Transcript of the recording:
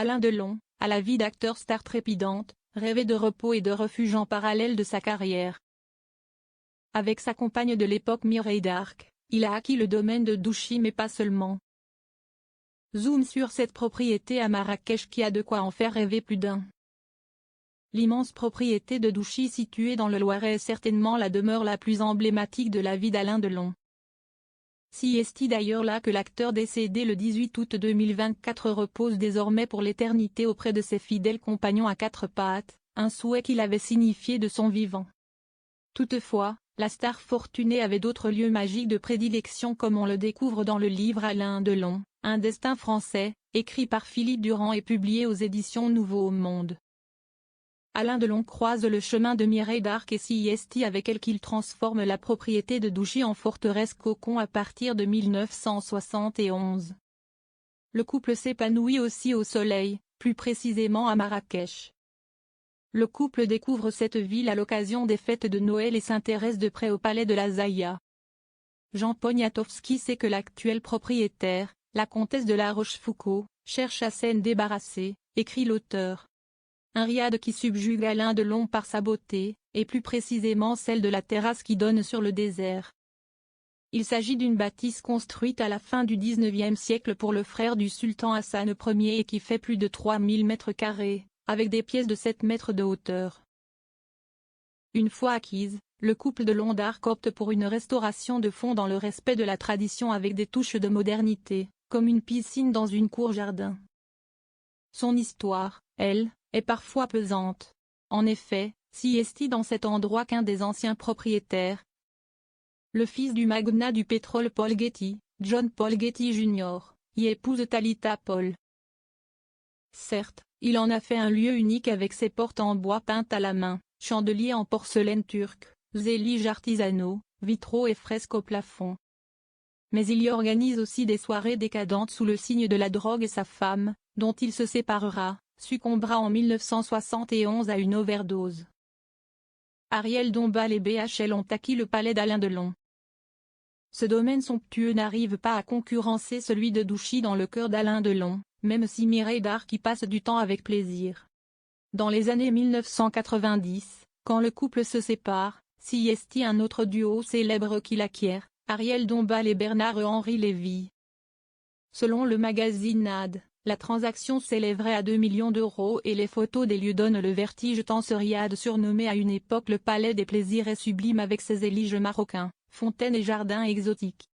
Alain Delon, à la vie d'acteur star trépidante, rêvait de repos et de refuge en parallèle de sa carrière. Avec sa compagne de l'époque Mireille d'Arc, il a acquis le domaine de Douchy mais pas seulement. Zoom sur cette propriété à Marrakech qui a de quoi en faire rêver plus d'un. L'immense propriété de Douchy située dans le Loiret est certainement la demeure la plus emblématique de la vie d'Alain Delon. Si est-il d'ailleurs là que l'acteur décédé le 18 août 2024 repose désormais pour l'éternité auprès de ses fidèles compagnons à quatre pattes, un souhait qu'il avait signifié de son vivant. Toutefois, la star fortunée avait d'autres lieux magiques de prédilection comme on le découvre dans le livre Alain Delon, Un destin français, écrit par Philippe Durand et publié aux éditions Nouveau Monde. Alain Delon croise le chemin de Mireille d'Arc et s'y avec elle qu'il transforme la propriété de Douchy en forteresse cocon à partir de 1971. Le couple s'épanouit aussi au soleil, plus précisément à Marrakech. Le couple découvre cette ville à l'occasion des fêtes de Noël et s'intéresse de près au palais de la Zaïa. Jean Poniatowski sait que l'actuelle propriétaire, la comtesse de La Rochefoucauld, cherche à s'en débarrasser, écrit l'auteur. Un riad qui subjugue Alain Delon par sa beauté, et plus précisément celle de la terrasse qui donne sur le désert. Il s'agit d'une bâtisse construite à la fin du XIXe siècle pour le frère du sultan Hassan Ier et qui fait plus de 3000 mètres carrés, avec des pièces de 7 mètres de hauteur. Une fois acquise, le couple Delon d'Arc opte pour une restauration de fond dans le respect de la tradition avec des touches de modernité, comme une piscine dans une cour-jardin. Son histoire, elle, est parfois pesante. En effet, si est-il dans cet endroit qu'un des anciens propriétaires, le fils du magnat du pétrole Paul Getty, John Paul Getty Jr., y épouse Talita Paul. Certes, il en a fait un lieu unique avec ses portes en bois peintes à la main, chandeliers en porcelaine turque, zéliges artisanaux, vitraux et fresques au plafond. Mais il y organise aussi des soirées décadentes sous le signe de la drogue et sa femme, dont il se séparera, succombera en 1971 à une overdose. Ariel Dombal et BHL ont acquis le palais d'Alain Delon. Ce domaine somptueux n'arrive pas à concurrencer celui de Douchy dans le cœur d'Alain Delon, même si Mireille d'Arc y passe du temps avec plaisir. Dans les années 1990, quand le couple se sépare, s'y est un autre duo célèbre qu'il acquiert, Ariel Dombal et Bernard-Henri Lévy. Selon le magazine Nad, la transaction s'élèverait à 2 millions d'euros et les photos des lieux donnent le vertige tant ce riad surnommé à une époque le palais des plaisirs est sublime avec ses éliges marocains, fontaines et jardins exotiques.